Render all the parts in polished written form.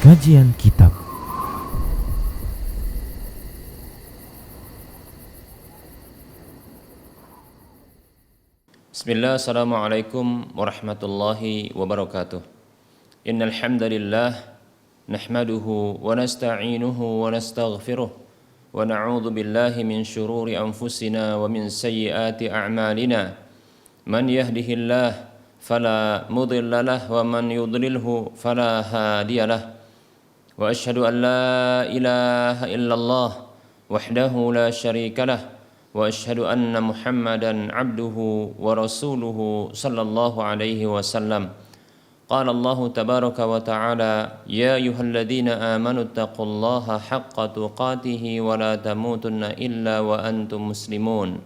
Kajian Kitab. Bismillah, assalamualaikum warahmatullahi wabarakatuh. Innal hamdalillah nahmaduhu wa nasta'inuhu wa nastaghfiruh wa na'udzu billahi min shururi anfusina wa min sayyiati a'malina. Man yahdihillah fala mudilla lahu wa man yudlilhu fala hadiyalah. Wa asyhadu an la ilaha illallah wahdahu la syarika lah wa asyhadu anna Muhammadan abduhu wa rasuluhu sallallahu alaihi wasallam. Qala Allah tabaraka wa ta'ala, ya ayyuhalladzina amanu taqullaha haqqa tuqatih wa la tamutunna illa wa antum muslimun.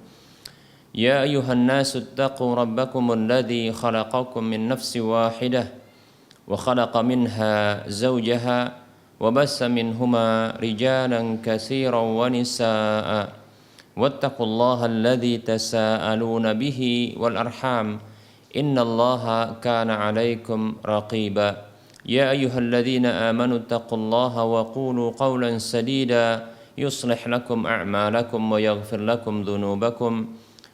Ya ayyuhan nasu taqu rabbakumul ladzi khalaqakum min nafsin wahidah wa khalaqa minha zawjaha وبث منهما رجالا كثيرا ونساء واتقوا الله الذي تساءلون به والأرحام إن الله كان عليكم رقيبا يا أيها الذين آمنوا اتقوا الله وقولوا قولا سديدا يصلح لكم أعمالكم ويغفر لكم ذنوبكم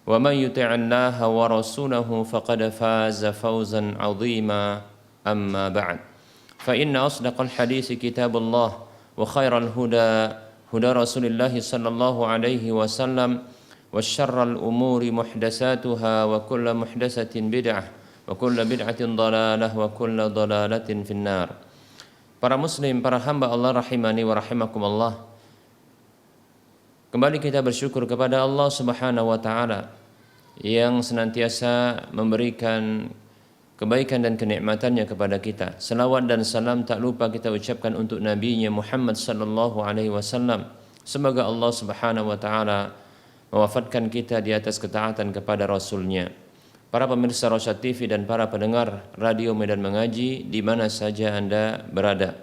ومن يطع الله ورسوله فقد فاز فوزا عظيما أما بعد فإن أصدق الحديث كتاب الله وخير الهدى هدى رسول الله صلى الله عليه وسلم وشر الأمور محدثاتها وكل محدثة بدعة وكل بدعة ضلالة وكل ضلالة في النار. Para muslim, para hamba Allah rahimani wa rahimakumullah, kembali kita bersyukur kepada Allah Subhanahu wa taala yang senantiasa memberikan kebaikan dan kenikmatannya kepada kita. Selawat dan salam tak lupa kita ucapkan untuk nabinya Muhammad sallallahu alaihi wasallam. Semoga Allah Subhanahu wa taala mewafatkan kita di atas ketaatan kepada rasulnya. Para pemirsa Rosyad TV dan para pendengar radio Medan Mengaji di mana saja Anda berada.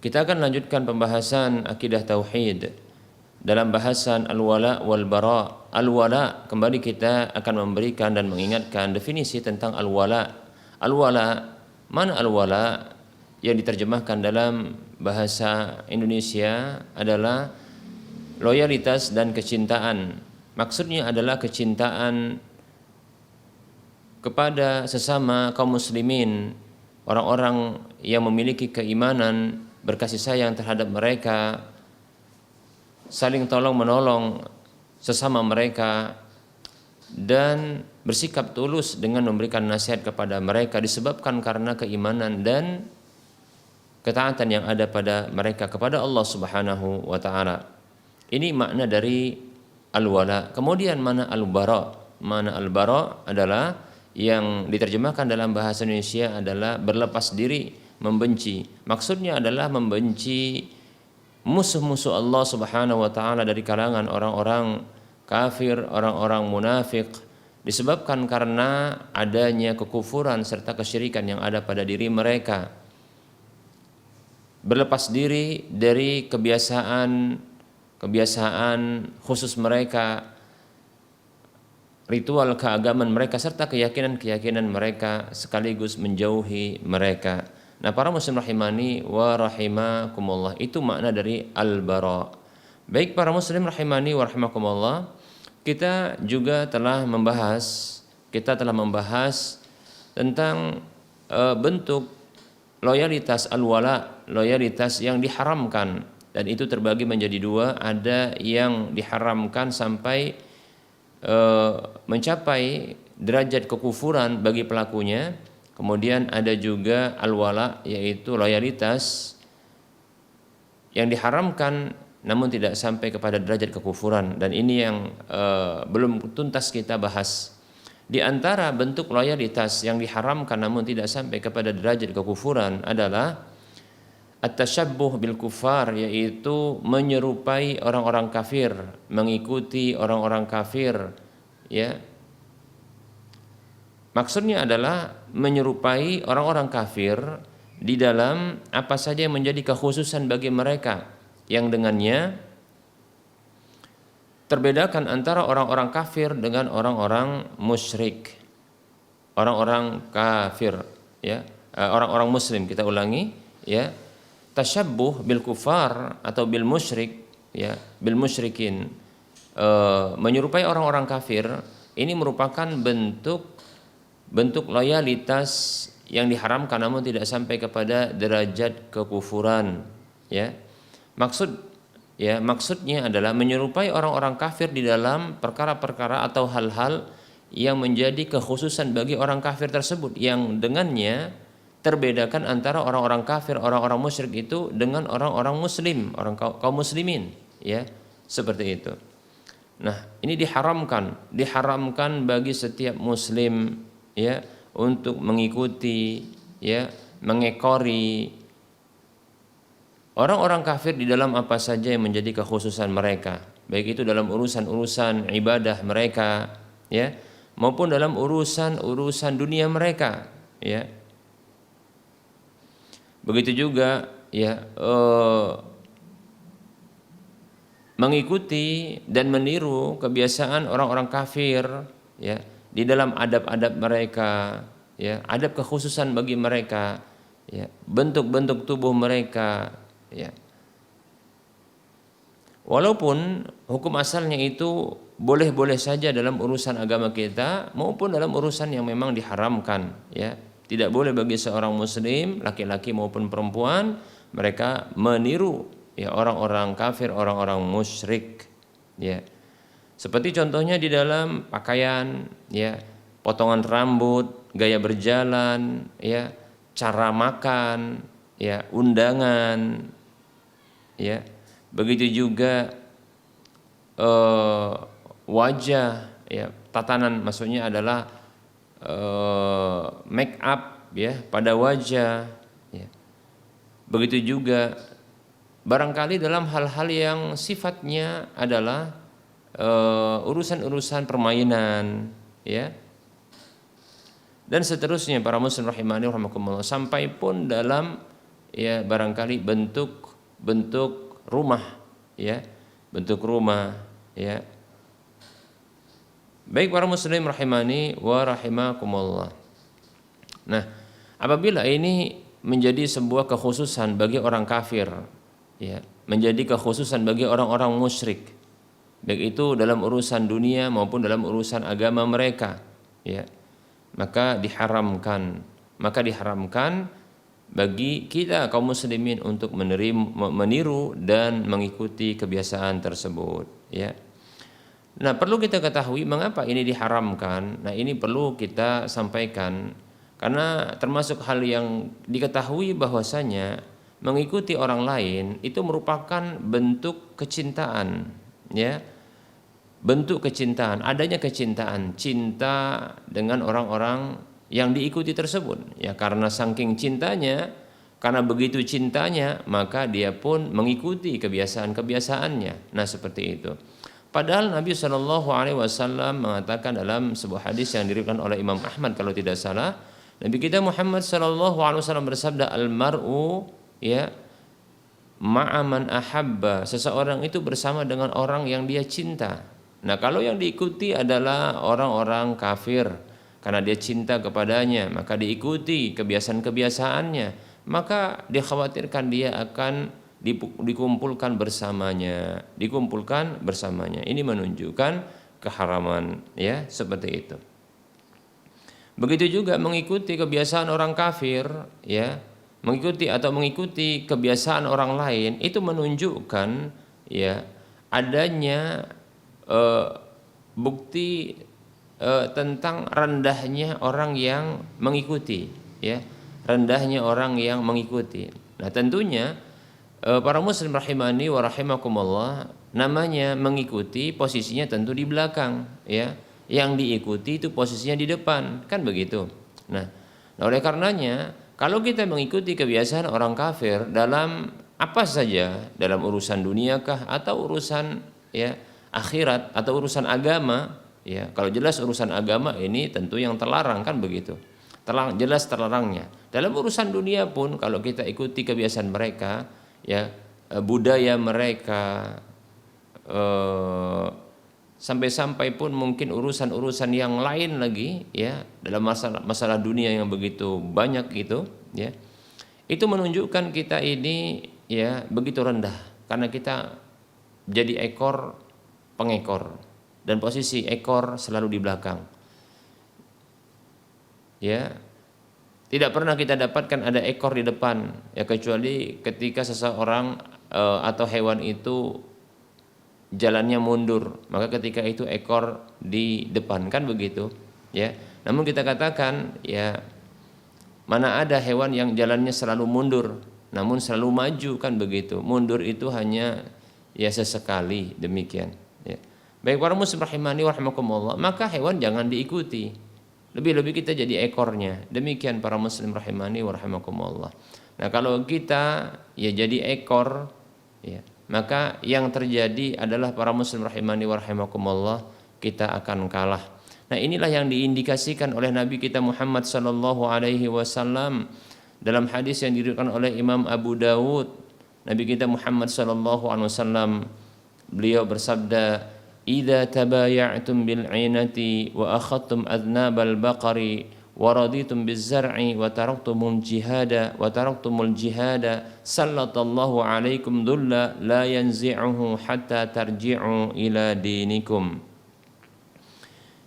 Kita akan lanjutkan pembahasan akidah tauhid dalam bahasan al-wala wal bara. Al-wala, kembali kita akan memberikan dan mengingatkan definisi tentang al-wala. Al-wala, mana al-wala yang diterjemahkan dalam bahasa Indonesia adalah loyalitas dan kecintaan. Maksudnya adalah kecintaan kepada sesama kaum muslimin, orang-orang yang memiliki keimanan, berkasih sayang terhadap mereka, saling tolong menolong sesama mereka, dan bersikap tulus dengan memberikan nasihat kepada mereka disebabkan karena keimanan dan ketaatan yang ada pada mereka kepada Allah Subhanahu wa taala. Ini makna dari al-wala. Kemudian mana al-bara? Mana al-bara adalah yang diterjemahkan dalam bahasa Indonesia adalah berlepas diri, membenci. Maksudnya adalah membenci musuh-musuh Allah Subhanahu wa taala dari kalangan orang-orang kafir, orang-orang munafik, disebabkan karena adanya kekufuran serta kesyirikan yang ada pada diri mereka. Berlepas diri dari kebiasaan khusus mereka, ritual keagamaan mereka serta keyakinan-keyakinan mereka, sekaligus menjauhi mereka. Nah, para muslim rahimani wa rahimakumullah, itu makna dari al-bara. Baik para muslim rahimani wa rahimakumullah, kita juga telah membahas tentang bentuk loyalitas al-wala, loyalitas yang diharamkan, dan itu terbagi menjadi dua. Ada yang diharamkan sampai mencapai derajat kekufuran bagi pelakunya. Kemudian ada juga al-wala, yaitu loyalitas yang diharamkan namun tidak sampai kepada derajat kekufuran, dan ini yang belum tuntas kita bahas. Di antara bentuk loyalitas yang diharamkan namun tidak sampai kepada derajat kekufuran adalah at-tashabbuh bil kufar, yaitu menyerupai orang-orang kafir, mengikuti orang-orang kafir, ya. Maksudnya adalah menyerupai orang-orang kafir di dalam apa saja yang menjadi kekhususan bagi mereka, yang dengannya terbedakan antara orang-orang kafir dengan orang-orang musyrik. Orang-orang kafir, ya, orang-orang muslim, kita ulangi, ya tasyabbuh bil kufar atau bil musyrik, ya bil musyrikin, menyerupai orang-orang kafir, ini merupakan bentuk loyalitas yang diharamkan namun tidak sampai kepada derajat kekufuran, ya. Maksudnya adalah menyerupai orang-orang kafir di dalam perkara-perkara atau hal-hal yang menjadi kekhususan bagi orang kafir tersebut, yang dengannya terbedakan antara orang-orang kafir, orang-orang musyrik itu dengan orang-orang muslim, orang kaum muslimin, ya, seperti itu. Nah, ini diharamkan bagi setiap muslim, ya, untuk mengikuti, ya, mengekori orang-orang kafir di dalam apa saja yang menjadi kekhususan mereka, baik itu dalam urusan-urusan ibadah mereka, ya, maupun dalam urusan-urusan dunia mereka, ya. Begitu juga, ya, mengikuti dan meniru kebiasaan orang-orang kafir, ya, di dalam adab-adab mereka, ya, adab kekhususan bagi mereka, ya, bentuk-bentuk tubuh mereka, ya. Walaupun hukum asalnya itu boleh-boleh saja dalam urusan agama kita maupun dalam urusan yang memang diharamkan, ya. Tidak boleh bagi seorang muslim, laki-laki maupun perempuan, mereka meniru, ya, orang-orang kafir, orang-orang musyrik, ya. Seperti contohnya di dalam pakaian, ya, potongan rambut, gaya berjalan, ya, cara makan, ya, undangan, ya. Begitu juga wajah, ya, tatanan, maksudnya adalah make up, ya, pada wajah, ya. Begitu juga barangkali dalam hal-hal yang sifatnya adalah urusan-urusan permainan, ya, dan seterusnya, para muslim rahimani rahimakumullah, sampai pun dalam, ya, barangkali bentuk rumah, ya, bentuk rumah, ya. Baik para muslim rahimani wa rahimakumullah. Nah, apabila ini menjadi sebuah kekhususan bagi orang kafir, ya, menjadi kekhususan bagi orang-orang musyrik, baik itu dalam urusan dunia maupun dalam urusan agama mereka, ya, maka diharamkan bagi kita kaum muslimin untuk meniru dan mengikuti kebiasaan tersebut, ya. Nah, perlu kita ketahui mengapa ini diharamkan. Nah, ini perlu kita sampaikan karena termasuk hal yang diketahui bahwasanya mengikuti orang lain itu merupakan bentuk kecintaan, ya. Bentuk kecintaan, adanya kecintaan, cinta dengan orang-orang yang diikuti tersebut, ya, karena saking cintanya, karena begitu cintanya, maka dia pun mengikuti kebiasaan-kebiasaannya. Nah, seperti itu. Padahal Nabi Shallallahu Alaihi Wasallam mengatakan dalam sebuah hadis yang diriwayatkan oleh Imam Ahmad kalau tidak salah, Nabi kita Muhammad Shallallahu Alaihi Wasallam bersabda, al-mar'u, ya, ma'aman ahabba, seseorang itu bersama dengan orang yang dia cinta. Nah, kalau yang diikuti adalah orang-orang kafir, karena dia cinta kepadanya, maka diikuti kebiasaan-kebiasaannya, maka dikhawatirkan dia akan dikumpulkan bersamanya. Ini menunjukkan keharaman, ya, seperti itu. Begitu juga mengikuti kebiasaan orang kafir, ya, mengikuti kebiasaan orang lain, itu menunjukkan, ya, adanya bukti tentang rendahnya orang yang mengikuti, ya, rendahnya orang yang mengikuti. Nah, tentunya para muslim rahimani wa rahimakumullah, namanya mengikuti posisinya tentu di belakang, ya. Yang diikuti itu posisinya di depan, kan begitu. Nah, oleh karenanya kalau kita mengikuti kebiasaan orang kafir dalam apa saja, dalam urusan duniakah atau urusan, ya, akhirat atau urusan agama, ya, kalau jelas urusan agama ini tentu yang terlarang, kan begitu. Jelas terlarangnya. Dalam urusan dunia pun kalau kita ikuti kebiasaan mereka, ya, budaya mereka, sampai-sampai pun mungkin urusan-urusan yang lain lagi, ya, dalam masalah dunia yang begitu banyak gitu, ya, itu menunjukkan kita ini ya begitu rendah karena kita jadi ekor pengekor dan posisi ekor selalu di belakang. Ya, tidak pernah kita dapatkan ada ekor di depan ya kecuali ketika seseorang atau hewan itu jalannya mundur, maka ketika itu ekor di depan, kan begitu ya. Namun kita katakan ya mana ada hewan yang jalannya selalu mundur namun selalu maju, kan begitu. Mundur itu hanya ya sesekali, demikian ya. Baik para muslim rahimani wa rahimakumullah, maka hewan jangan diikuti, lebih-lebih kita jadi ekornya. Demikian para muslim rahimani wa rahimakumullah. Nah, kalau kita ya jadi ekor ya, maka yang terjadi adalah para muslim rahimani wa rahimakumullah, kita akan kalah. Nah, inilah yang diindikasikan oleh Nabi kita Muhammad sallallahu alaihi wasallam dalam hadis yang diriwayatkan oleh Imam Abu Dawud. Nabi kita Muhammad sallallahu alaihi wasallam beliau bersabda, "Idza tabaya'tum bil 'ainati wa akhadtum adnabal baqari wa raditum biz zar'i wa taraktumul jihada sallallahu alaikum dhulla la yanzi'uhu hatta tarji'u ila dinikum."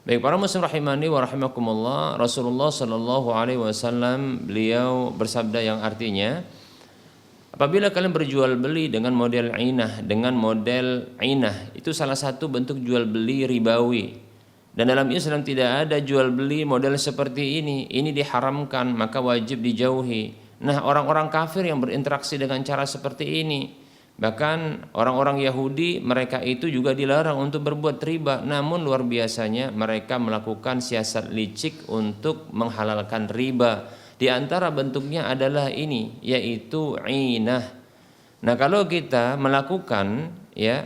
Baik para muslim rahimani wa rahimakumullah, Rasulullah sallallahu alaihi wasallam beliau bersabda yang artinya, apabila kalian berjual beli dengan model ainah, itu salah satu bentuk jual beli ribawi. Dan dalam Islam tidak ada jual beli model seperti ini diharamkan, maka wajib dijauhi. Nah, orang-orang kafir yang berinteraksi dengan cara seperti ini, bahkan orang-orang Yahudi, mereka itu juga dilarang untuk berbuat riba. Namun luar biasanya mereka melakukan siasat licik untuk menghalalkan riba. Di antara bentuknya adalah ini, yaitu ainah. Nah, kalau kita melakukan ya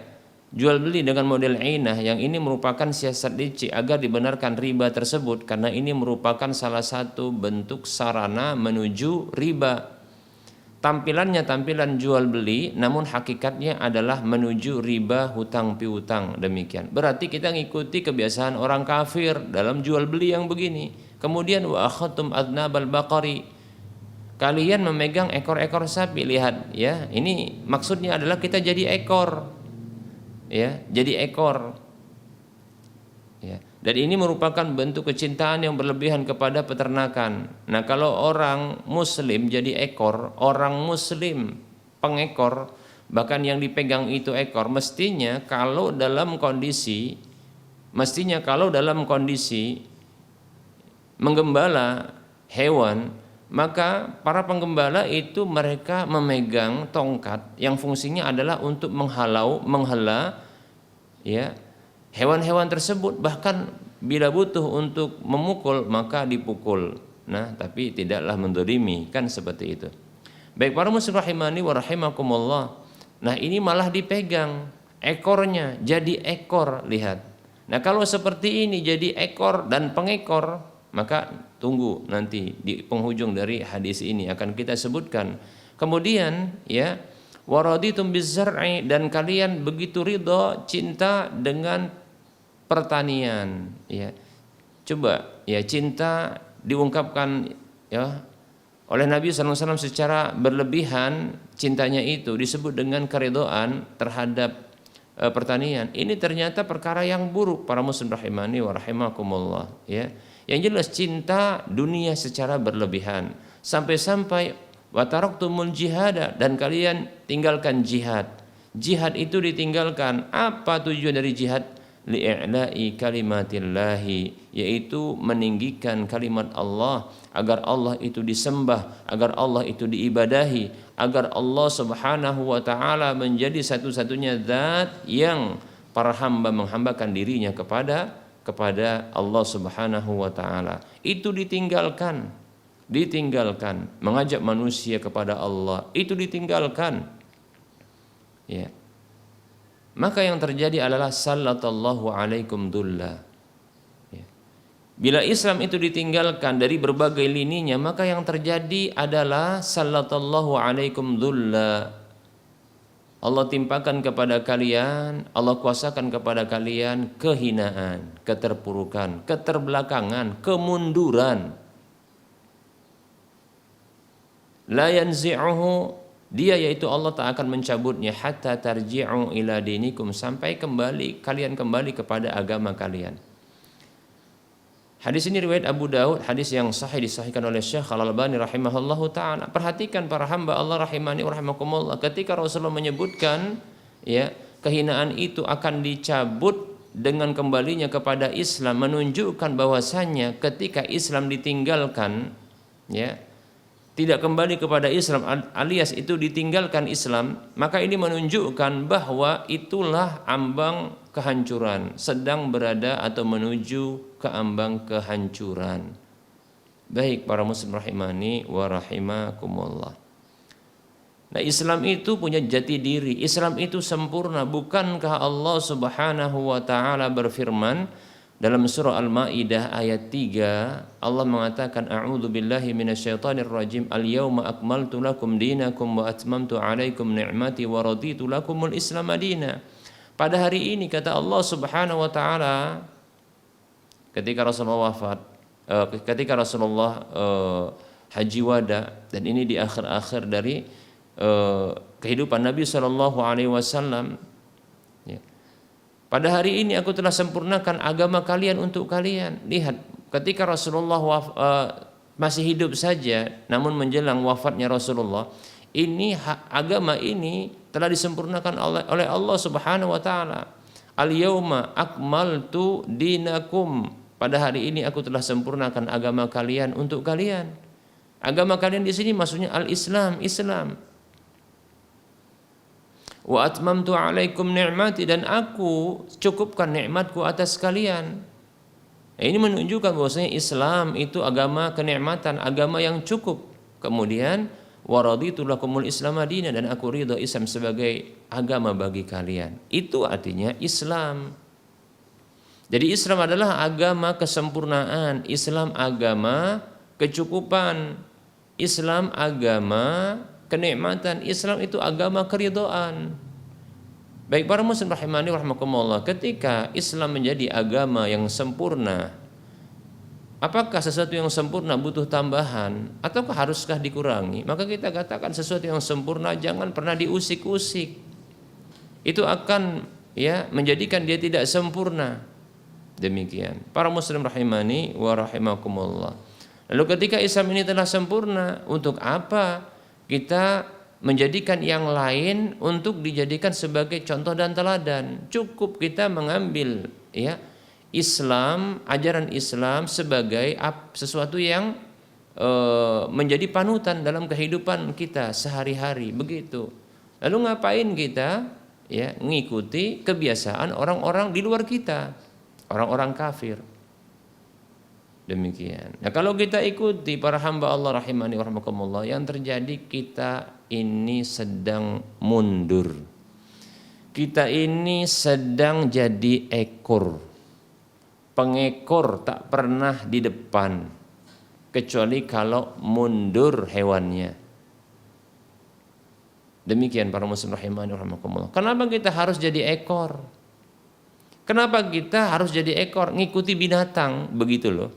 jual beli dengan model ainah, yang ini merupakan siasat licik agar dibenarkan riba tersebut, karena ini merupakan salah satu bentuk sarana menuju riba. Tampilannya tampilan jual beli, namun hakikatnya adalah menuju riba hutang piutang, demikian. Berarti kita ngikuti kebiasaan orang kafir dalam jual beli yang begini. Kemudian wa akhadtum adnabal baqari, kalian memegang ekor-ekor sapi. Lihat ya, ini maksudnya adalah kita jadi ekor. Ya, jadi ekor. Ya. Dan ini merupakan bentuk kecintaan yang berlebihan kepada peternakan. Nah, kalau orang muslim jadi ekor, orang muslim pengekor, bahkan yang dipegang itu ekor, mestinya kalau dalam kondisi menggembala hewan, maka para penggembala itu mereka memegang tongkat yang fungsinya adalah untuk menghela ya hewan-hewan tersebut, bahkan bila butuh untuk memukul maka dipukul. Nah, tapi tidaklah mendolimi, kan seperti itu. Baik para muslim rahimani wa rahimakumullah. Nah, ini malah dipegang ekornya, jadi ekor, lihat. Nah, kalau seperti ini jadi ekor dan pengekor, maka tunggu nanti di penghujung dari hadis ini akan kita sebutkan. Kemudian ya, waraditum bizzar'i, dan kalian begitu ridho, cinta dengan pertanian ya. Coba ya, cinta diungkapkan ya oleh Nabi SAW secara berlebihan, cintanya itu disebut dengan keridhaan terhadap pertanian. Ini ternyata perkara yang buruk para muslim rahimani wa rahimakumullah ya. Yang jelas cinta dunia secara berlebihan, sampai-sampai wa taraktumul jihada, dan kalian tinggalkan jihad. Jihad itu ditinggalkan. Apa tujuan dari jihad? Li'i'la'i kalimatillahi, yaitu meninggikan kalimat Allah, agar Allah itu disembah, agar Allah itu diibadahi, agar Allah subhanahu wa ta'ala menjadi satu-satunya zat yang para hamba menghambakan dirinya kepada Allah subhanahu wa ta'ala. Itu ditinggalkan, mengajak manusia kepada Allah, itu ditinggalkan ya. Maka yang terjadi adalah sallallahu alaikum dhulla ya. Bila Islam itu ditinggalkan dari berbagai lininya, maka yang terjadi adalah sallallahu alaikum dhulla. Allah timpakan kepada kalian, Allah kuasakan kepada kalian kehinaan, keterpurukan, keterbelakangan, kemunduran. la yanzi'uhu, dia yaitu Allah tak akan mencabutnya hatta tarji'u ila dinikum, sampai kalian kembali kepada agama kalian. Hadis ini riwayat Abu Daud, hadis yang sahih, disahihkan oleh Syekh Al-Albani rahimahullahu taala. Perhatikan para hamba Allah rahimani wa rahimakumullah, ketika Rasulullah menyebutkan ya kehinaan itu akan dicabut dengan kembalinya kepada Islam, menunjukkan bahwasannya ketika Islam ditinggalkan, ya tidak kembali kepada Islam alias itu ditinggalkan Islam, maka ini menunjukkan bahwa itulah ambang kehancuran, sedang berada atau menuju ke ambang kehancuran. Baik para muslim rahimani wa rahimakumullah. Nah, Islam itu punya jati diri, Islam itu sempurna. Bukankah Allah Subhanahu wa taala berfirman dalam surah Al-Maidah ayat 3, Allah mengatakan a'udzu billahi minasyaitonir rajim, al-yauma akmaltu lakum dinakum wa atmamtu 'alaikum ni'mati wa raditu lakumul Islam madina. Pada hari ini kata Allah Subhanahu wa taala, ketika Rasulullah wafat, ketika Rasulullah haji wada, dan ini di akhir-akhir dari kehidupan Nabi Shallallahu Alaihi Wasallam. Pada hari ini aku telah sempurnakan agama kalian untuk kalian. Lihat, ketika Rasulullah masih hidup saja, namun menjelang wafatnya Rasulullah, ini agama ini telah disempurnakan oleh Allah Subhanahu Wa Taala. Al-yauma akmaltu dinakum. Pada hari ini aku telah sempurnakan agama kalian untuk kalian. Agama kalian di sini maksudnya al-Islam, Islam. Wa atmamtu 'alaikum ni'mati, dan aku cukupkan nikmatku atas kalian. Ini menunjukkan bahwasanya Islam itu agama kenikmatan, agama yang cukup. Kemudian wa raditu lakumul Islam madina, dan aku ridha Islam sebagai agama bagi kalian. Itu artinya Islam. Jadi Islam adalah agama kesempurnaan, Islam agama kecukupan, Islam agama kenikmatan, Islam itu agama keridhaan. Baik para muslim rahimani wa rahimakumullah, ketika Islam menjadi agama yang sempurna, apakah sesuatu yang sempurna butuh tambahan ataukah haruskah dikurangi? Maka kita katakan sesuatu yang sempurna jangan pernah diusik-usik. Itu akan ya menjadikan dia tidak sempurna. Demikian. Para muslim rahimani wa rahimakumullah. Lalu ketika Islam ini telah sempurna, untuk apa kita menjadikan yang lain untuk dijadikan sebagai contoh dan teladan? Cukup kita mengambil ya Islam, ajaran Islam sebagai sesuatu yang menjadi panutan dalam kehidupan kita sehari-hari, begitu. Lalu ngapain kita ya mengikuti kebiasaan orang-orang di luar kita, orang-orang kafir? Demikian. Nah, kalau kita ikuti para hamba Allah rahimani wa rahimakumullah, yang terjadi kita ini sedang mundur. Kita ini sedang jadi ekor. Pengekor tak pernah di depan, kecuali kalau mundur hewannya. Demikian para muslim rahimani wa rahimakumullah. Kenapa kita harus jadi ekor? Kenapa kita harus jadi ekor? Ngikuti binatang, begitu loh.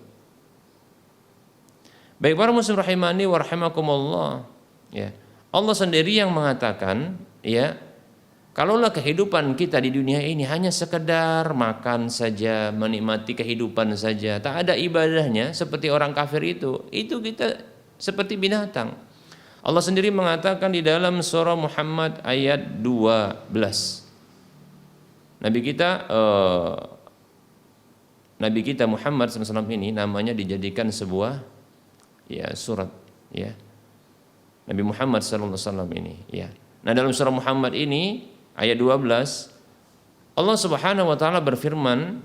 Baik para muslim rahimani wa rahimakumullah, ya. Allah sendiri yang mengatakan, ya, kalaulah kehidupan kita di dunia ini hanya sekedar makan saja, menikmati kehidupan saja, tak ada ibadahnya seperti orang kafir itu kita seperti binatang. Allah sendiri mengatakan di dalam surah Muhammad ayat 12. Nabi kita Muhammad SAW ini namanya dijadikan sebuah ya surat, ya, Nabi Muhammad SAW ini, ya. Nah, dalam surah Muhammad ini ayat 12, Allah Subhanahu wa taala berfirman,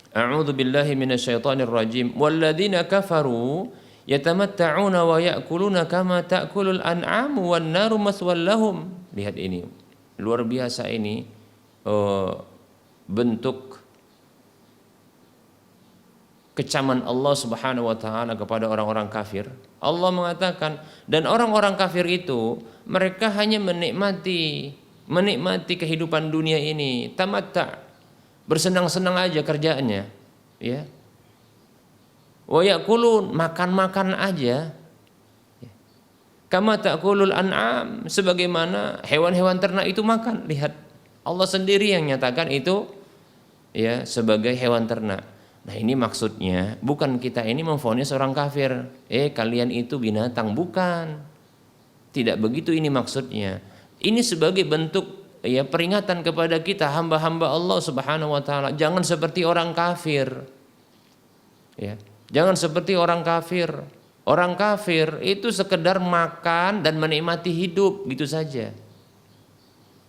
a'udzu billahi minasyaitonir rajim, walladzina kafaru yatamatta'una wa ya'kuluna kama ta'kulul an'amu wan naru maswal lahum. Lihat ini, luar biasa ini bentuk kecaman Allah Subhanahu wa taala kepada orang-orang kafir. Allah mengatakan, dan orang-orang kafir itu mereka hanya menikmati kehidupan dunia ini, tamatta, bersenang-senang aja kerjaannya, ya. Wa yakulun, makan-makan aja. Kama ta'kulul an'am, sebagaimana hewan-hewan ternak itu makan. Lihat, Allah sendiri yang nyatakan itu ya sebagai hewan ternak. Nah, ini maksudnya bukan kita ini memvonis orang kafir, kalian itu binatang, bukan. Tidak begitu ini maksudnya. Ini sebagai bentuk ya peringatan kepada kita hamba-hamba Allah Subhanahu wa taala, jangan seperti orang kafir. Ya, jangan seperti orang kafir. Orang kafir itu sekedar makan dan menikmati hidup gitu saja.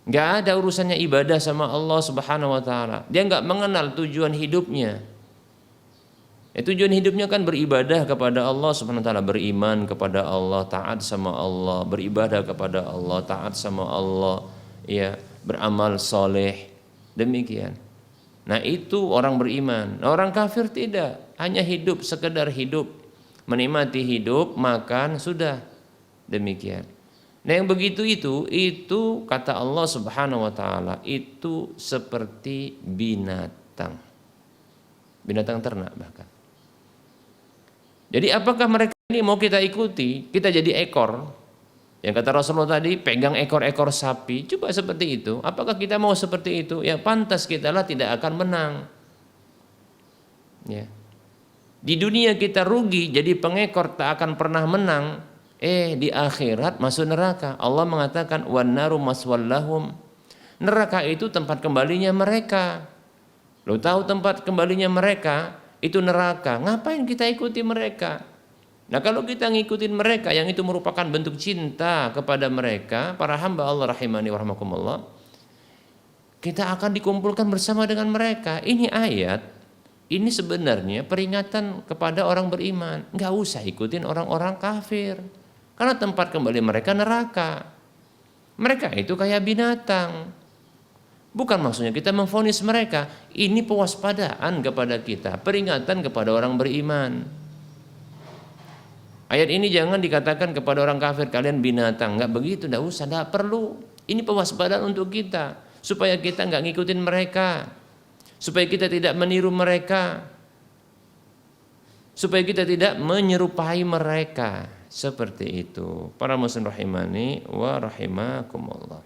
Nggak ada urusannya ibadah sama Allah Subhanahu wa taala. Dia nggak mengenal tujuan hidupnya. Tujuan hidupnya kan beribadah kepada Allah Subhanahu wa taala, beriman kepada Allah, taat sama Allah, beribadah kepada Allah, taat sama Allah, ya, beramal soleh. Demikian. Nah, itu orang beriman. Nah, orang kafir tidak, hanya hidup sekedar hidup. Menikmati hidup, makan, sudah. Demikian. Nah, yang begitu itu kata Allah Subhanahu wa taala, itu seperti binatang. Binatang ternak bahkan. Jadi apakah mereka ini mau kita ikuti? Kita jadi ekor. Yang kata Rasulullah tadi, pegang ekor-ekor sapi. Coba seperti itu. Apakah kita mau seperti itu? Ya pantas kita lah tidak akan menang. Ya. Di dunia kita rugi jadi pengekor, tak akan pernah menang. Di akhirat masuk neraka. Allah mengatakan wan naru maswallahum. Neraka itu tempat kembalinya mereka. Lo tahu tempat kembalinya mereka itu neraka. Ngapain kita ikuti mereka? Nah, kalau kita ngikutin mereka yang itu merupakan bentuk cinta kepada mereka, para hamba Allah rahimani wa rahmakumullah, kita akan dikumpulkan bersama dengan mereka. Ini ayat, ini sebenarnya peringatan kepada orang beriman. Nggak usah ikutin orang-orang kafir. Karena tempat kembali mereka neraka. Mereka itu kayak binatang. Bukan maksudnya kita memvonis mereka. Ini pewaspadaan kepada kita, peringatan kepada orang beriman. Ayat ini jangan dikatakan kepada orang kafir kalian binatang. Nggak begitu, nggak usah, nggak perlu. Ini pewaspadaan untuk kita supaya kita nggak ngikutin mereka, supaya kita tidak meniru mereka, supaya kita tidak menyerupai mereka. Seperti itu. Para muslim rahimani wa rahimakumullah.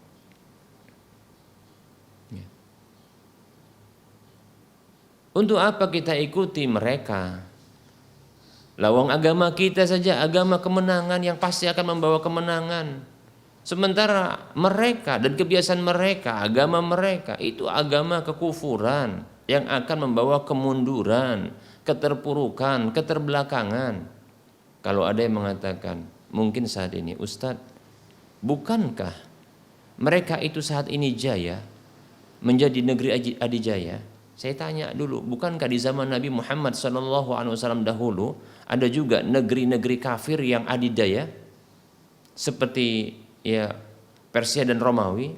Untuk apa kita ikuti mereka? Lawang agama kita saja, agama kemenangan yang pasti akan membawa kemenangan. Sementara mereka dan kebiasaan mereka, agama mereka itu agama kekufuran yang akan membawa kemunduran, keterpurukan, keterbelakangan. Kalau ada yang mengatakan, mungkin saat ini, Ustadz, bukankah mereka itu saat ini jaya, menjadi negeri adijaya? Saya tanya dulu, bukankah di zaman Nabi Muhammad SAW dahulu ada juga negeri-negeri kafir yang adidaya seperti ya Persia dan Romawi?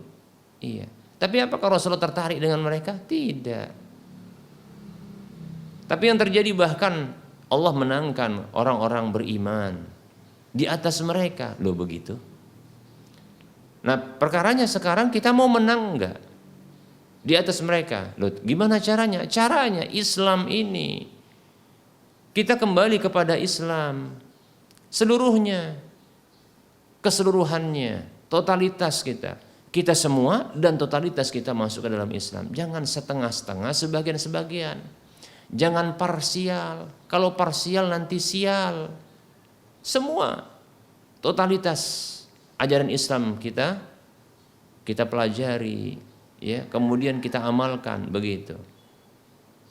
Iya. Tapi apakah Rasulullah tertarik dengan mereka? Tidak. Tapi yang terjadi bahkan Allah menangkan orang-orang beriman di atas mereka. Loh begitu. Nah, perkaranya sekarang kita mau menang enggak? Di atas mereka. Loh, gimana caranya? Caranya Islam ini. Kita kembali kepada Islam. Seluruhnya. Keseluruhannya. Totalitas kita. Kita semua dan totalitas kita masuk ke dalam Islam. Jangan setengah-setengah, sebagian-sebagian. Jangan parsial. Kalau parsial nanti sial. Semua. Totalitas ajaran Islam kita pelajari. Ya, kemudian kita amalkan begitu.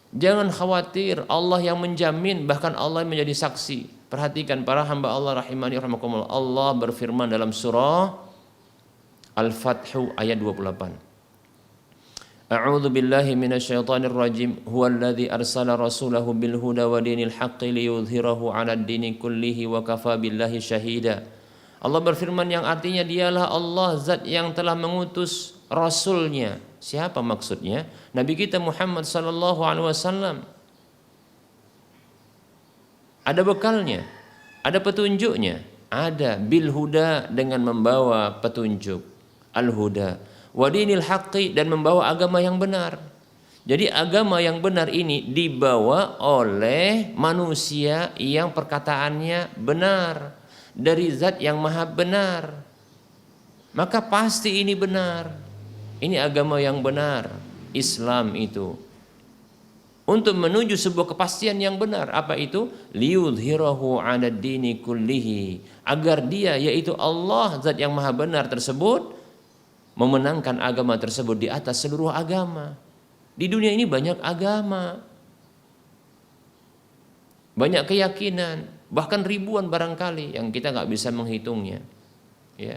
Jangan khawatir, Allah yang menjamin, bahkan Allah yang menjadi saksi. Perhatikan para hamba Allah rahimani rahimakumullah. Allah berfirman dalam surah Al-Fathu ayat 28. A'udzu billahi minasyaitonir rajim. Huwallazi arsala rasulahu bil huda wa dinil haqqi liyudhhirahu 'alad dini kullihi wa kafa billahi syahida. Allah berfirman yang artinya dialah Allah zat yang telah mengutus Rasulnya. Siapa maksudnya? Nabi kita Muhammad sallallahu alaihi wasallam. Ada bekalnya, ada petunjuknya, ada bil huda dengan membawa petunjuk, al huda, wa dinil haqqi dan membawa agama yang benar. Jadi agama yang benar ini dibawa oleh manusia yang perkataannya benar dari zat yang maha benar, maka pasti ini benar. Ini agama yang benar, Islam itu. Untuk menuju sebuah kepastian yang benar, apa itu? Liyudhhirahu 'alad dini kullihi, agar dia, yaitu Allah zat yang maha benar tersebut, memenangkan agama tersebut di atas seluruh agama. Di dunia ini banyak agama, banyak keyakinan, bahkan ribuan barangkali yang kita nggak bisa menghitungnya, ya.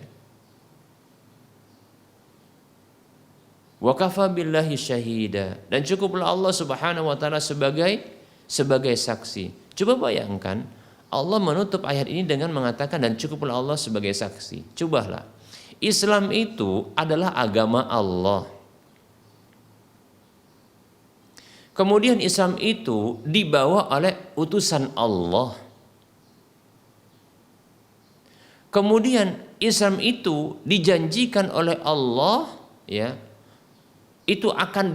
Wa kafa billahi syahida, dan cukuplah Allah Subhanahu wa taala sebagai saksi. Coba bayangkan Allah menutup ayat ini dengan mengatakan dan cukuplah Allah sebagai saksi. Cobalah. Islam itu adalah agama Allah. Kemudian Islam itu dibawa oleh utusan Allah. Kemudian Islam itu dijanjikan oleh Allah, ya, itu akan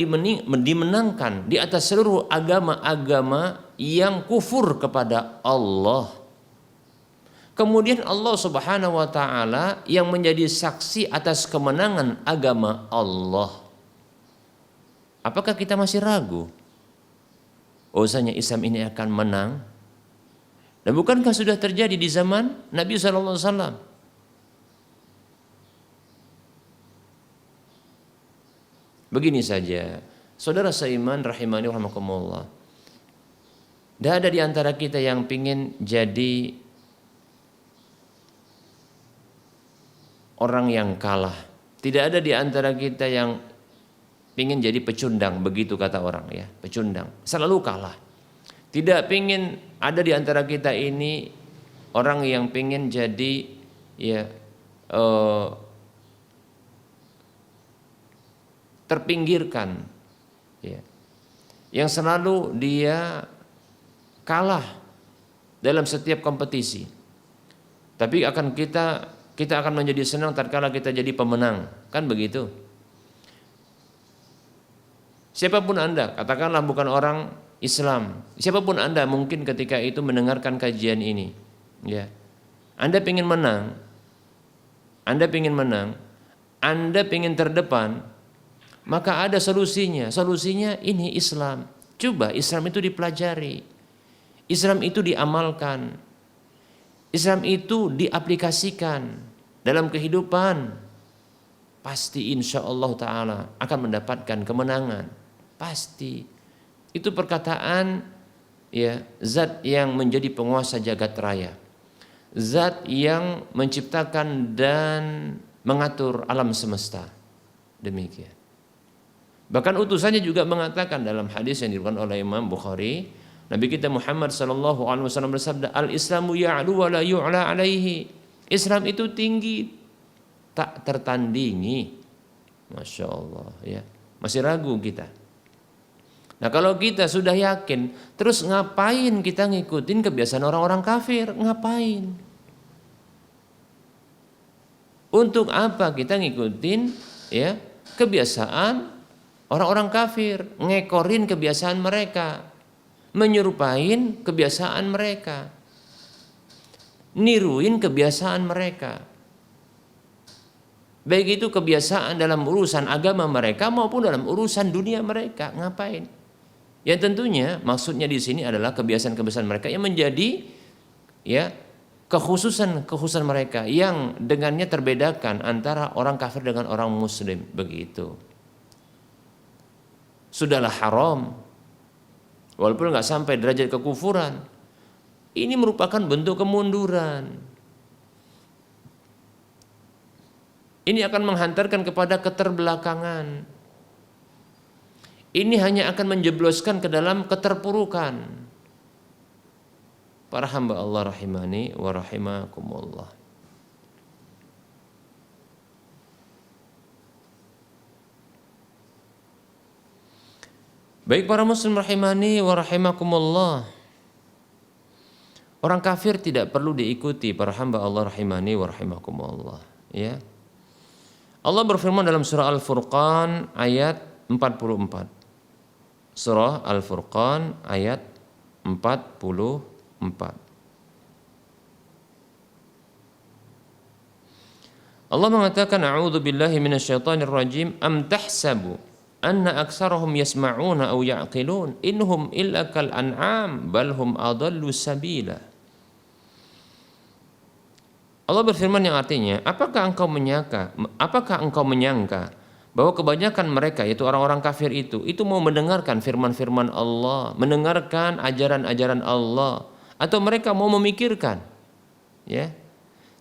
dimenangkan di atas seluruh agama-agama yang kufur kepada Allah. Kemudian Allah Subhanahu wa taala yang menjadi saksi atas kemenangan agama Allah. Apakah kita masih ragu? Bahwasanya Islam ini akan menang? Dan bukankah sudah terjadi di zaman Nabi sallallahu alaihi wasallam? Begini saja, saudara seiman rahimani rahimakumullah. Tidak ada di antara kita yang pingin jadi orang yang kalah. Tidak ada di antara kita yang pingin jadi pecundang, begitu kata orang, ya, pecundang. Selalu kalah. Tidak pingin ada di antara kita ini orang yang pingin jadi, ya, terpinggirkan, ya, yang selalu dia kalah dalam setiap kompetisi. Tapi kita akan menjadi senang tatkala kita jadi pemenang, kan begitu? Siapapun Anda, katakanlah bukan orang Islam, siapapun Anda mungkin ketika itu mendengarkan kajian ini, ya, Anda ingin menang, Anda ingin terdepan, maka ada solusinya. Solusinya ini Islam. Coba Islam itu dipelajari, Islam itu diamalkan, Islam itu diaplikasikan dalam kehidupan. Pasti insya Allah Ta'ala akan mendapatkan kemenangan. Pasti. Itu perkataan, ya, zat yang menjadi penguasa jagat raya, zat yang menciptakan dan mengatur alam semesta. Demikian. Bahkan utusannya juga mengatakan dalam hadis yang diriwayatkan oleh Imam Bukhari, Nabi kita Muhammad sallallahu alaihi wasallam bersabda, "Al-Islamu ya'lu wa la yu'la alaihi." Islam itu tinggi, tak tertandingi. Masya Allah, ya. Masih ragu kita. Nah, kalau kita sudah yakin, terus ngapain kita ngikutin kebiasaan orang-orang kafir? Ngapain? Untuk apa kita ngikutin, ya, kebiasaan orang-orang kafir, ngekorin kebiasaan mereka, menyerupain kebiasaan mereka, niruin kebiasaan mereka. Baik itu kebiasaan dalam urusan agama mereka maupun dalam urusan dunia mereka. Ngapain? Yang tentunya maksudnya di sini adalah kebiasaan-kebiasaan mereka yang menjadi, ya, kekhususan mereka yang dengannya terbedakan antara orang kafir dengan orang muslim, begitu. Sudahlah haram, walaupun nggak sampai derajat kekufuran, ini merupakan bentuk kemunduran. Ini akan menghantarkan kepada keterbelakangan. Ini hanya akan menjebloskan ke dalam keterpurukan. Para hamba Allah rahimani wa rahimakumullah. Baik para muslim rahimani wa rahimakumullah. Orang kafir tidak perlu diikuti para hamba Allah rahimani wa rahimakumullah, ya. Allah berfirman dalam surah Al-Furqan ayat 44. Surah Al-Furqan ayat 44. Allah mengatakan a'udzu billahi minasyaitonir rajim am tahsabu anna aktsarahum yasma'una aw ya'qilun innahum illa kal an'am bal hum adallu sabila. Allah berfirman yang artinya, apakah engkau menyangka bahwa kebanyakan mereka, yaitu orang-orang kafir itu mau mendengarkan firman-firman Allah, mendengarkan ajaran-ajaran Allah, atau mereka mau memikirkan, ya?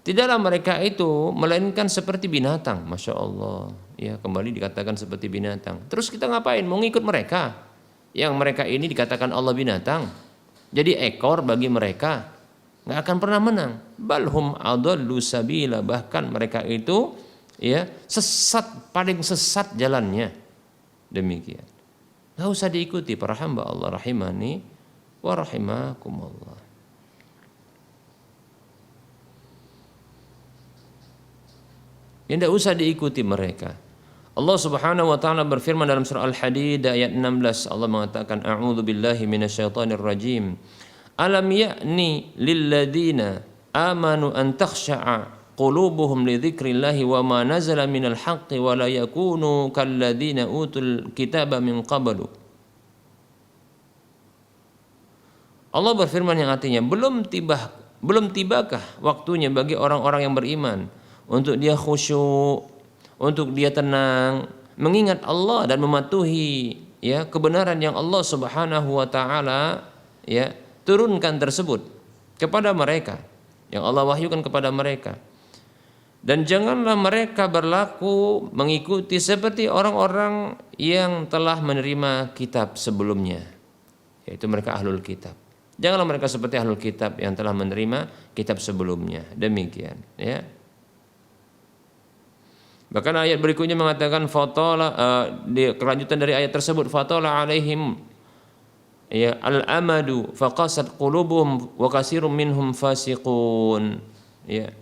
Tidaklah mereka itu melainkan seperti binatang, masya Allah, ya, kembali dikatakan seperti binatang. Terus kita ngapain? Mau ngikut mereka? Yang mereka ini dikatakan Allah binatang, jadi ekor bagi mereka, nggak akan pernah menang. Balhum adallu sabila, bahkan mereka itu, ya, paling sesat jalannya. Demikian. Nggak usah diikuti para hamba Allah rahimani wa rahimakumullah. Ya, tidak usah diikuti mereka. Allah Subhanahu wa taala berfirman dalam surah Al-Hadid ayat 16, Allah mengatakan a'udzu billahi minasyaitonir rajim. Alam ya'ni lilladzina amanu an takhsha'a qulubuhum li dzikrillahi wa ma nazala minal haqqi wa la yakunu kalladzina utul kitaba min qablu. Allah berfirman yang artinya belum tibakah waktunya bagi orang-orang yang beriman untuk dia khusyuk, untuk dia tenang, mengingat Allah dan mematuhi, ya, kebenaran yang Allah Subhanahu wa taala, ya, turunkan tersebut kepada mereka, yang Allah wahyukan kepada mereka. Dan janganlah mereka berlaku mengikuti seperti orang-orang yang telah menerima kitab sebelumnya, yaitu mereka ahlul kitab. Janganlah mereka seperti ahlul kitab yang telah menerima kitab sebelumnya. Demikian, ya. Bahkan ayat berikutnya mengatakan di kelanjutan dari ayat tersebut, fatala alaihim, ya, al-amadu faqasat qulubuhum wa katsirum minhum fasiqun, ya.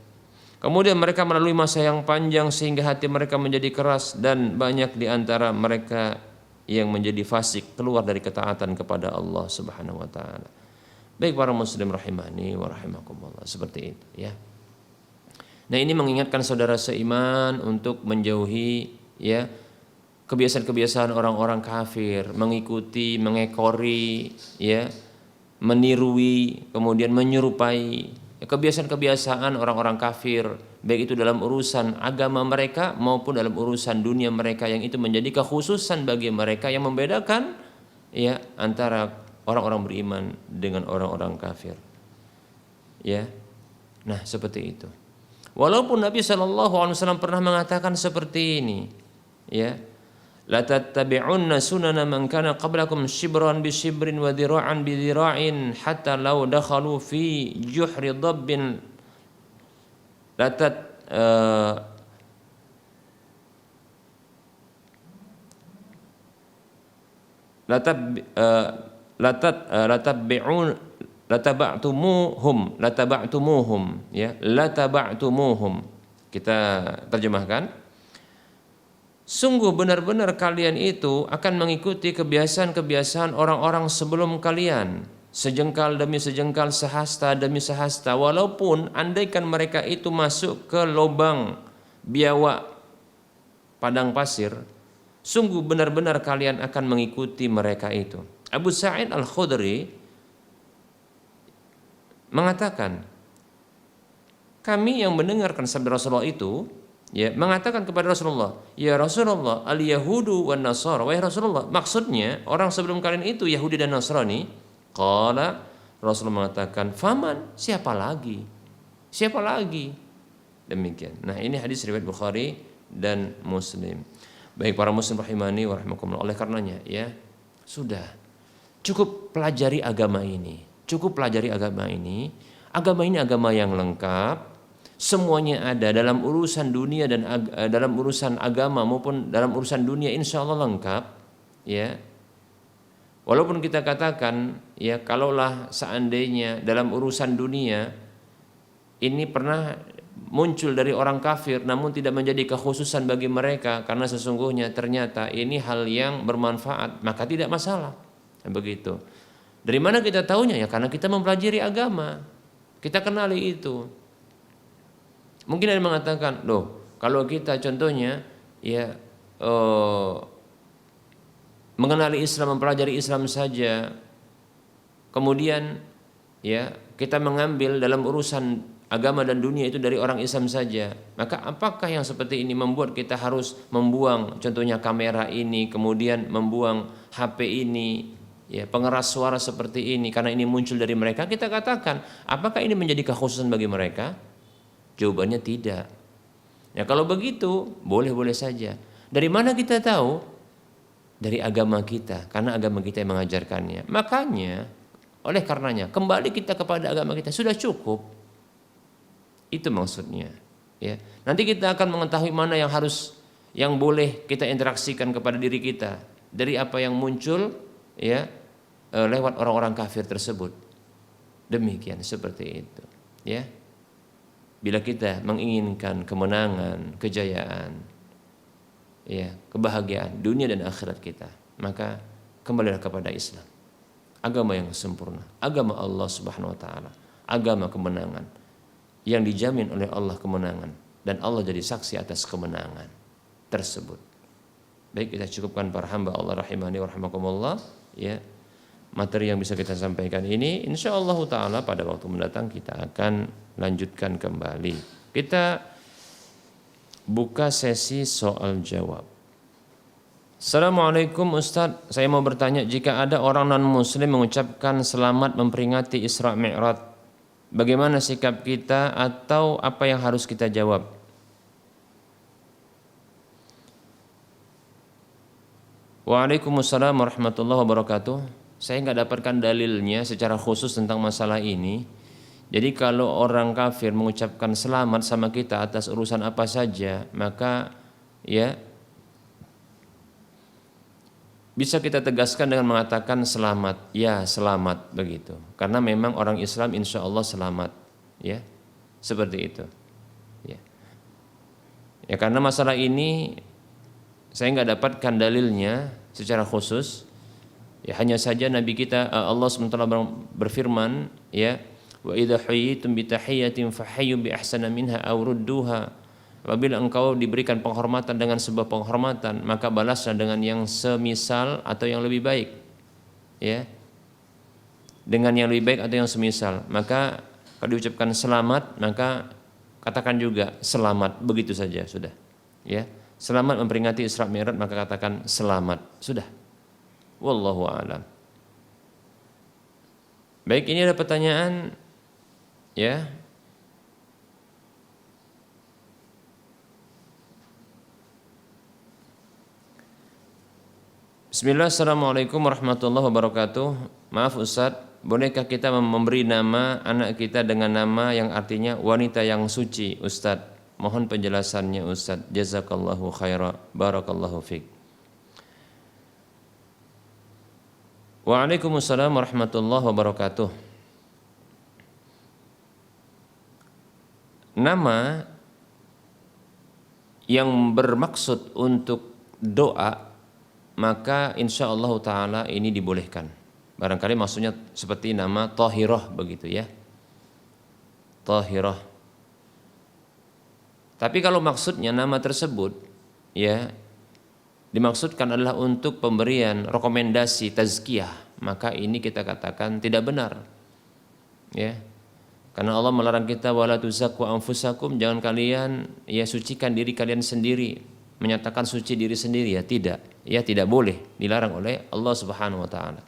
Kemudian mereka melalui masa yang panjang sehingga hati mereka menjadi keras dan banyak di antara mereka yang menjadi fasik, keluar dari ketaatan kepada Allah Subhanahu wa taala. Baik para muslim rahimani wa rahimakumullah, seperti itu, ya. Nah, ini mengingatkan saudara seiman untuk menjauhi, ya, kebiasaan-kebiasaan orang-orang kafir, mengikuti, mengekori, ya, menirui, kemudian menyerupai kebiasaan-kebiasaan orang-orang kafir, baik itu dalam urusan agama mereka maupun dalam urusan dunia mereka, yang itu menjadi kekhususan bagi mereka yang membedakan, ya, antara orang-orang beriman dengan orang-orang kafir, ya. Nah, seperti itu. Walaupun Nabi SAW pernah mengatakan seperti ini, ya, la tattabi'unna sunana man kana qablakum shibran bi shibrin wa dhira'an bi dhira'in hatta law dakhalu fi juhri dabbin lataba'tumuhum, ya, lataba'tumuhum. Kita terjemahkan, sungguh benar-benar kalian itu akan mengikuti kebiasaan-kebiasaan orang-orang sebelum kalian, sejengkal demi sejengkal, sehasta demi sehasta, walaupun andaikan mereka itu masuk ke lubang biawak padang pasir, sungguh benar-benar kalian akan mengikuti mereka itu. Abu Sa'id Al-Khudri mengatakan, kami yang mendengarkan sabda Rasulullah itu, ya, mengatakan kepada Rasulullah, ya Rasulullah, al-yahudu wan nasara, wahai Rasulullah, maksudnya orang sebelum kalian itu Yahudi dan Nasrani. Qala, Rasulullah mengatakan, faman, siapa lagi? Siapa lagi? Demikian. Nah, ini hadis riwayat Bukhari dan Muslim. Baik para muslim rahimani wa rahimakumullah, oleh karenanya, ya, sudah cukup pelajari agama ini. Cukup pelajari agama ini. Agama ini agama yang lengkap. Semuanya ada dalam urusan dunia dan dalam urusan agama maupun dalam urusan dunia, insya Allah lengkap, ya. Walaupun kita katakan, ya, kalaulah seandainya dalam urusan dunia ini pernah muncul dari orang kafir namun tidak menjadi kekhususan bagi mereka karena sesungguhnya ternyata ini hal yang bermanfaat, maka tidak masalah. Begitu. Dari mana kita tahunya? Ya karena kita mempelajari agama, kita kenali itu. Mungkin ada yang mengatakan, loh, Kalau kita contohnya ya mengenali Islam, mempelajari Islam saja, kemudian ya kita mengambil dalam urusan agama dan dunia itu dari orang Islam saja, maka apakah yang seperti ini membuat kita harus membuang contohnya kamera ini, kemudian membuang HP ini, ya pengeras suara seperti ini karena ini muncul dari mereka? Kita katakan, apakah ini menjadi kekhususan bagi mereka? Jawabannya tidak. Ya kalau begitu boleh-boleh saja. Dari mana kita tahu? Dari agama kita, karena agama kita yang mengajarkannya. Makanya oleh karenanya kembali kita kepada agama kita sudah cukup. Itu maksudnya. Ya. Nanti kita akan mengetahui mana yang boleh kita interaksikan kepada diri kita dari apa yang muncul ya lewat orang-orang kafir tersebut. Demikian seperti itu. Ya. Bila kita menginginkan kemenangan, kejayaan, ya, kebahagiaan dunia dan akhirat kita, maka kembalilah kepada Islam. Agama yang sempurna, agama Allah Subhanahu wa taala, agama kemenangan yang dijamin oleh Allah kemenangan dan Allah jadi saksi atas kemenangan tersebut. Baik, kita cukupkan para hamba Allah rahimani wa rahimakumullah, ya. Materi yang bisa kita sampaikan ini insyaallah taala pada waktu mendatang kita akan lanjutkan kembali. Kita buka sesi soal jawab. Assalamualaikum Ustadz, saya mau bertanya, jika ada orang non-muslim mengucapkan selamat memperingati Isra Mi'raj, bagaimana sikap kita atau apa yang harus kita jawab? Waalaikumsalam warahmatullahi wabarakatuh. Saya nggak dapatkan dalilnya secara khusus tentang masalah ini. Jadi kalau orang kafir mengucapkan selamat sama kita atas urusan apa saja, maka ya bisa kita tegaskan dengan mengatakan selamat, ya selamat begitu. Karena memang orang Islam insya Allah selamat, ya seperti itu. Ya karena masalah ini saya nggak dapatkan dalilnya secara khusus. Ya hanya saja Nabi kita Allah SWT berfirman, ya wa idza hayyitum bi tahiyatin fahayyu bi ahsana minha aw rudduha. Apabila engkau diberikan penghormatan dengan sebuah penghormatan, maka balaslah dengan yang semisal atau yang lebih baik. Ya. Dengan yang lebih baik atau yang semisal. Maka kalau diucapkan selamat, maka katakan juga selamat, begitu saja sudah. Ya. Selamat memperingati Isra Mi'raj, maka katakan selamat, sudah. Wallahu a'lam. Baik, ini ada pertanyaan ya. Bismillah, assalamualaikum warahmatullahi wabarakatuh. Maaf Ustadz, bolehkah kita memberi nama anak kita dengan nama yang artinya wanita yang suci Ustadz? Mohon penjelasannya Ustadz. Jazakallahu khaira, barakallahu fiqh. Waalaikumsalam warahmatullahi wabarakatuh. Nama yang bermaksud untuk doa, maka insya Allah ta'ala ini dibolehkan. Barangkali maksudnya seperti nama Tahirah begitu ya. Tahirah. Tapi kalau maksudnya nama tersebut ya dimaksudkan adalah untuk pemberian rekomendasi tazkiyah, maka ini kita katakan tidak benar. Ya. Karena Allah melarang kita wala tuzakku anfusakum, jangan kalian ya sucikan diri kalian sendiri, menyatakan suci diri sendiri, ya tidak. Ya tidak boleh, dilarang oleh Allah Subhanahu wa taala.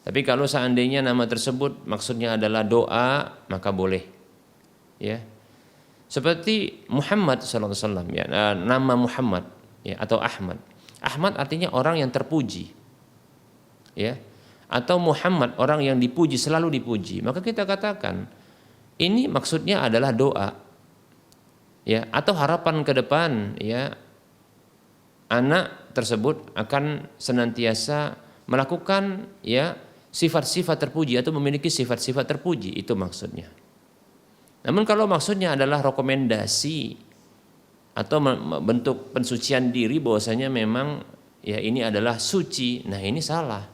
Tapi kalau seandainya nama tersebut maksudnya adalah doa, maka boleh. Ya. Seperti Muhammad sallallahu alaihi wasallam ya, nama Muhammad ya atau Ahmad. Ahmad artinya orang yang terpuji. Ya. Atau Muhammad orang yang dipuji, selalu dipuji. Maka kita katakan ini maksudnya adalah doa. Ya, atau harapan ke depan ya. Anak tersebut akan senantiasa melakukan ya sifat-sifat terpuji atau memiliki sifat-sifat terpuji, itu maksudnya. Namun kalau maksudnya adalah rekomendasi atau bentuk pensucian diri bahwasanya memang ya ini adalah suci, nah ini salah.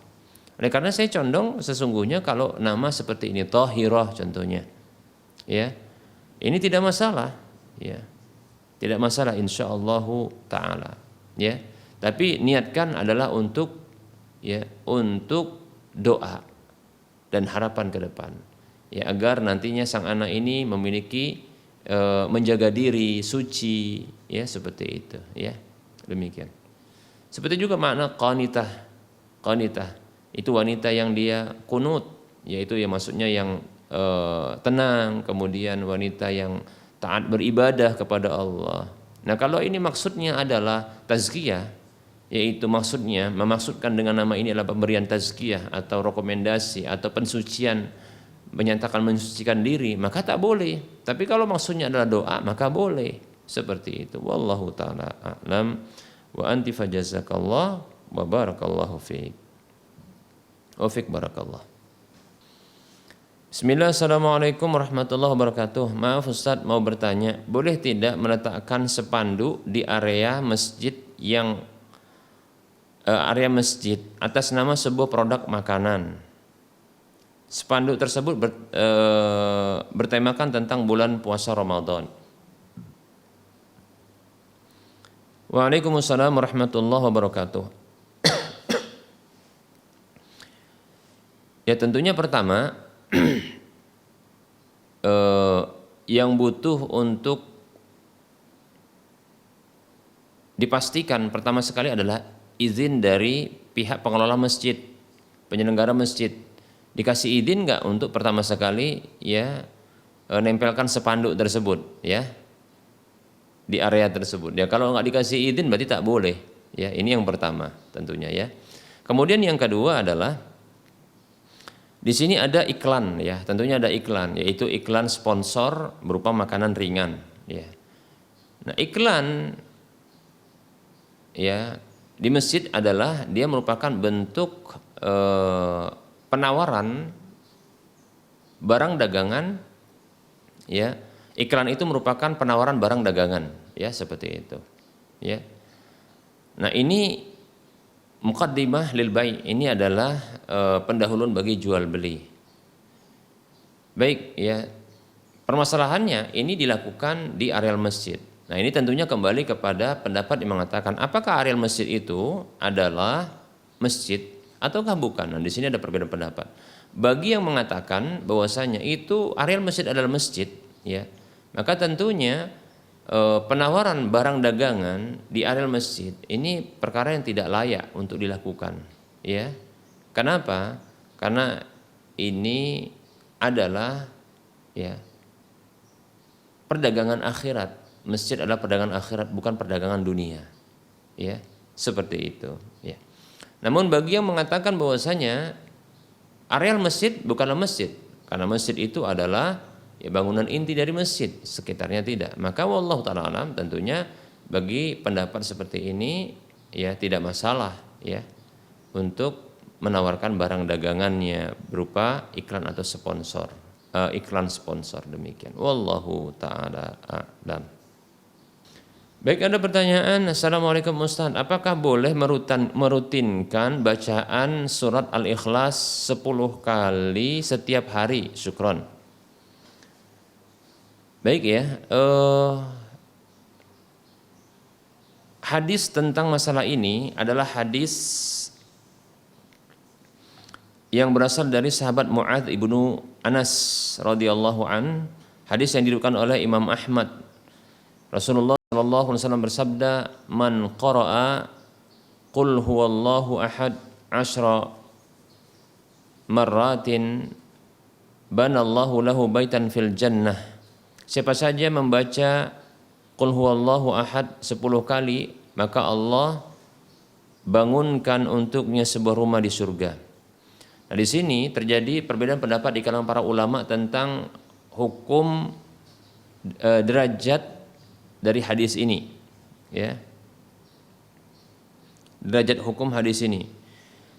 Oleh karena saya condong sesungguhnya kalau nama seperti ini Tahirah contohnya, ya ini tidak masalah, ya Tidak masalah insyaallah taala, ya. Tapi niatkan adalah untuk doa dan harapan ke depan. Ya, agar nantinya sang anak ini memiliki menjaga diri suci, ya, seperti itu, ya. Demikian. Seperti juga makna qanitah. Qanitah itu wanita yang dia kunut, yaitu ya maksudnya yang tenang, kemudian wanita yang taat beribadah kepada Allah. Nah, kalau ini maksudnya adalah tazkiyah, yaitu memaksudkan dengan nama ini adalah pemberian tazkiyah atau rekomendasi atau pensucian, menyatakan mensucikan diri, maka tak boleh. Tapi kalau maksudnya adalah doa, maka boleh. Seperti itu. Wallahu taala a'lam wa anti fajazakallah wa barakallahu fiik. Wa fiik barakallah. Bismillah, assalamualaikum warahmatullahi wabarakatuh. Maaf Ustaz, mau bertanya, boleh tidak meletakkan spanduk di area masjid atas nama sebuah produk makanan? Spanduk tersebut bertemakan tentang bulan puasa Ramadan. Waalaikumsalam warahmatullahi wabarakatuh. Ya, tentunya pertama yang butuh untuk dipastikan pertama sekali adalah izin dari pihak pengelola masjid, penyelenggara masjid. Dikasih izin nggak untuk pertama sekali ya nempelkan spanduk tersebut ya di area tersebut. Ya, kalau nggak dikasih izin berarti tak boleh. Ya, ini yang pertama tentunya ya. Kemudian yang kedua adalah di sini ada iklan ya, tentunya ada iklan, yaitu iklan sponsor berupa makanan ringan ya. Nah, iklan ya di masjid adalah dia merupakan bentuk penawaran barang dagangan ya. Iklan itu merupakan penawaran barang dagangan ya, seperti itu ya. Nah, ini muqaddimah lil bai', ini adalah pendahuluan bagi jual beli. Baik ya. Permasalahannya ini dilakukan di areal masjid. Nah, ini tentunya kembali kepada pendapat yang mengatakan apakah areal masjid itu adalah masjid ataukah bukan. Nah, di sini ada perbedaan pendapat. Bagi yang mengatakan bahwasanya itu areal masjid adalah masjid, ya, maka tentunya penawaran barang dagangan di areal masjid ini perkara yang tidak layak untuk dilakukan, ya. Kenapa? Karena ini adalah ya perdagangan akhirat. Masjid adalah perdagangan akhirat, bukan perdagangan dunia, ya, seperti itu, ya. Namun bagi yang mengatakan bahwasanya areal masjid bukanlah masjid, karena masjid itu adalah ya bangunan inti dari masjid, sekitarnya tidak, maka wallahu ta'ala alam, tentunya bagi pendapat seperti ini ya tidak masalah ya untuk menawarkan barang dagangannya berupa iklan atau sponsor, iklan sponsor, demikian. Wallahu ta'ala a'lam. Baik, ada pertanyaan. Assalamualaikum Ustaz, apakah boleh merutinkan bacaan surat Al-Ikhlas 10 kali setiap hari? Syukron. Baik ya, hadis tentang masalah ini adalah hadis yang berasal dari sahabat Mu'adz ibnu Anas radhiyallahu an, hadis yang diriwayatkan oleh Imam Ahmad. Rasulullah sallallahu alaihi wasallam bersabda, "Man qara'a qul huwallahu ahad 10 marratin banallahu lahu baitan fil jannah." Siapa saja membaca qul huwallahu ahad 10 kali, maka Allah bangunkan untuknya sebuah rumah di surga. Nah, di sini terjadi perbedaan pendapat di kalangan para ulama tentang hukum derajat dari hadis ini, ya, derajat hukum hadis ini.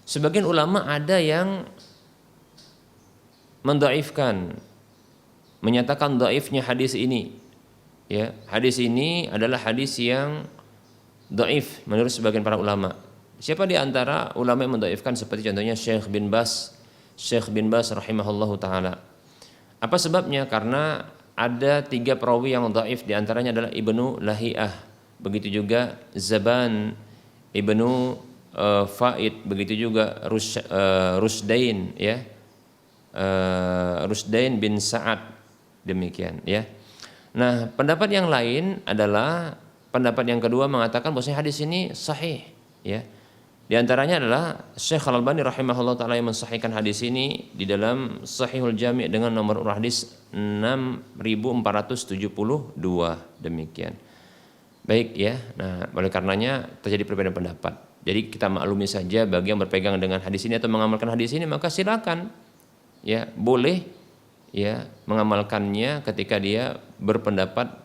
Sebagian ulama ada yang mendhaifkan, menyatakan dhaifnya hadis ini, ya, hadis ini adalah hadis yang dhaif menurut sebagian para ulama. Siapa di antara ulama yang mendhaifkan? Seperti contohnya Syekh bin Baz rahimahullahu taala. Apa sebabnya? Karena ada 3 perawi yang dhaif, di antaranya adalah Ibnu Lahiyah, begitu juga Zaban Ibnu Faid, begitu juga Rusdain ya. Rusdain bin Sa'ad, demikian ya. Nah, pendapat yang lain adalah pendapat yang kedua mengatakan bahwa hadis ini sahih ya. Di antaranya adalah Syekh Al-Albani rahimahullah taala yang mensahihkan hadis ini di dalam Sahihul Jami' dengan nomor hadis 6472, demikian. Baik ya. Nah, oleh karenanya terjadi perbedaan pendapat. Jadi kita maklumi saja bagi yang berpegang dengan hadis ini atau mengamalkan hadis ini, maka silakan ya, boleh ya mengamalkannya ketika dia berpendapat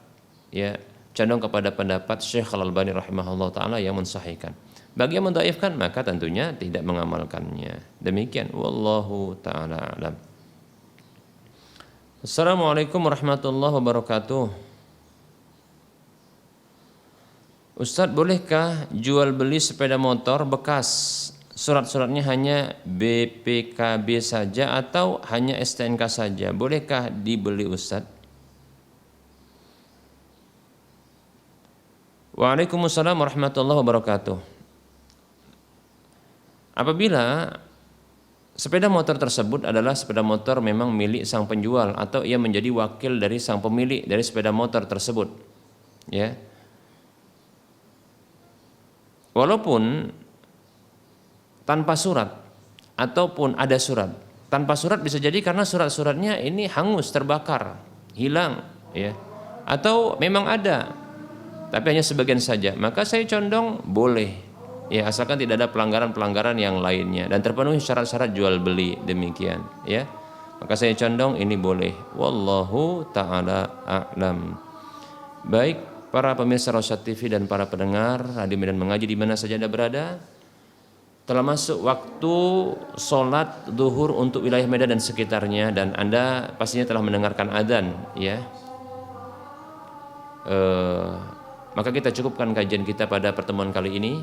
ya condong kepada pendapat Syekh Al-Albani rahimahullah taala yang mensahihkan. Bagi yang mendhaifkan maka tentunya tidak mengamalkannya. Demikian, wallahu taala alam. Assalamualaikum warahmatullahi wabarakatuh. Ustadz, bolehkah jual beli sepeda motor bekas? Surat-suratnya hanya BPKB saja atau hanya STNK saja? Bolehkah dibeli, Ustadz? Waalaikumsalam warahmatullahi wabarakatuh. Apabila sepeda motor tersebut adalah sepeda motor memang milik sang penjual atau ia menjadi wakil dari sang pemilik dari sepeda motor tersebut, ya. Walaupun tanpa surat ataupun ada surat. Tanpa surat bisa jadi karena surat-suratnya ini hangus, terbakar, hilang ya. Atau memang ada tapi hanya sebagian saja. Maka saya condong boleh ya, asalkan tidak ada pelanggaran-pelanggaran yang lainnya dan terpenuhi syarat-syarat jual beli, demikian ya. Maka saya condong ini boleh. Wallahu taala a'lam. Baik, para pemirsa Rosyad TV dan para pendengar Radio Medan Mengaji di mana saja Anda berada, telah masuk waktu sholat zuhur untuk wilayah Medan dan sekitarnya, dan Anda pastinya telah mendengarkan adzan ya. Maka kita cukupkan kajian kita pada pertemuan kali ini.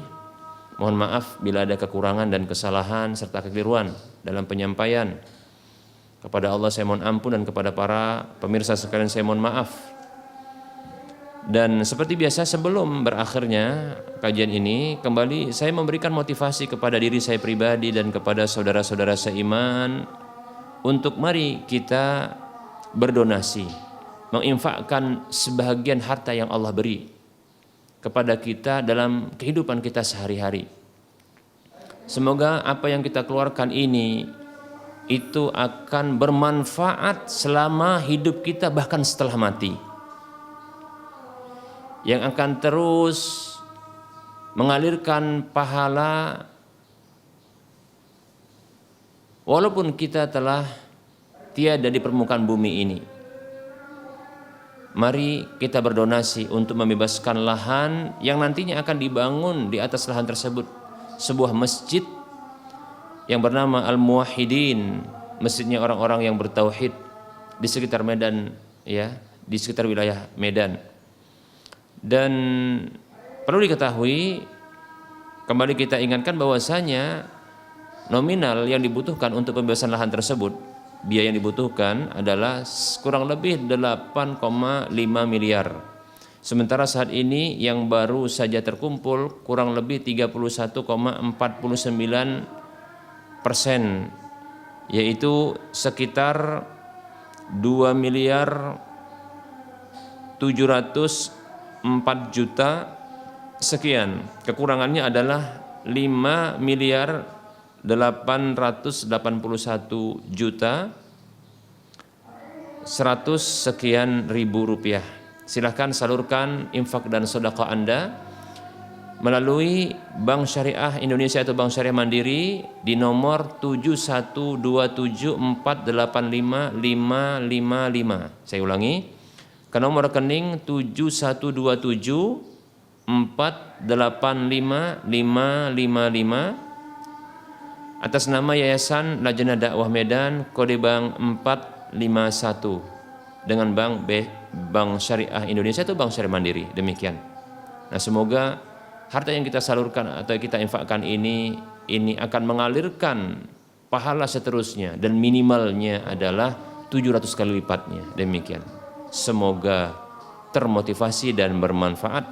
Mohon maaf bila ada kekurangan dan kesalahan serta kekeliruan dalam penyampaian. Kepada Allah saya mohon ampun dan kepada para pemirsa sekalian saya mohon maaf. Dan seperti biasa sebelum berakhirnya kajian ini, kembali saya memberikan motivasi kepada diri saya pribadi dan kepada saudara-saudara seiman untuk mari kita berdonasi, menginfakkan sebahagian harta yang Allah beri kepada kita dalam kehidupan kita sehari-hari. Semoga apa yang kita keluarkan ini itu akan bermanfaat selama hidup kita bahkan setelah mati, yang akan terus mengalirkan pahala walaupun kita telah tiada di permukaan bumi ini. Mari kita berdonasi untuk membebaskan lahan yang nantinya akan dibangun di atas lahan tersebut sebuah masjid yang bernama Al-Muwahhidin, masjidnya orang-orang yang bertauhid di sekitar Medan ya, di sekitar wilayah Medan. Dan perlu diketahui, kembali kita ingatkan bahwasanya nominal yang dibutuhkan untuk pembebasan lahan tersebut, biaya yang dibutuhkan adalah kurang lebih 8,5 miliar. Sementara saat ini yang baru saja terkumpul kurang lebih 31,49%, yaitu sekitar 2 miliar 704 juta sekian. Kekurangannya adalah 5 miliar 881 juta 100 sekian ribu rupiah. Silahkan salurkan infak dan sedekah Anda melalui Bank Syariah Indonesia atau Bank Syariah Mandiri di nomor 7127485555. Saya ulangi, ke nomor rekening 7127485555 atas nama Yayasan Lajnah Dakwah Medan, kode bank 451 dengan Bank Syariah Indonesia atau Bank Syariah Mandiri, demikian. Nah, semoga harta yang kita salurkan atau kita infakkan ini akan mengalirkan pahala seterusnya dan minimalnya adalah 700 kali lipatnya, demikian. semoga termotivasi dan bermanfaat.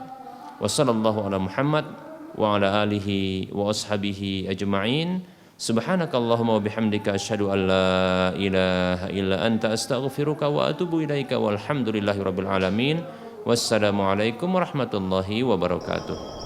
Wassallallahu ala Muhammad wa ala alihi wa ashabihi ajma'in. Subhanakallahumma wa bihamdika asyhadu an la ilaha illa anta astaghfiruka wa atubu ilaika walhamdulillahi rabbil alamin. Wassalamualaikum warahmatullahi wabarakatuh.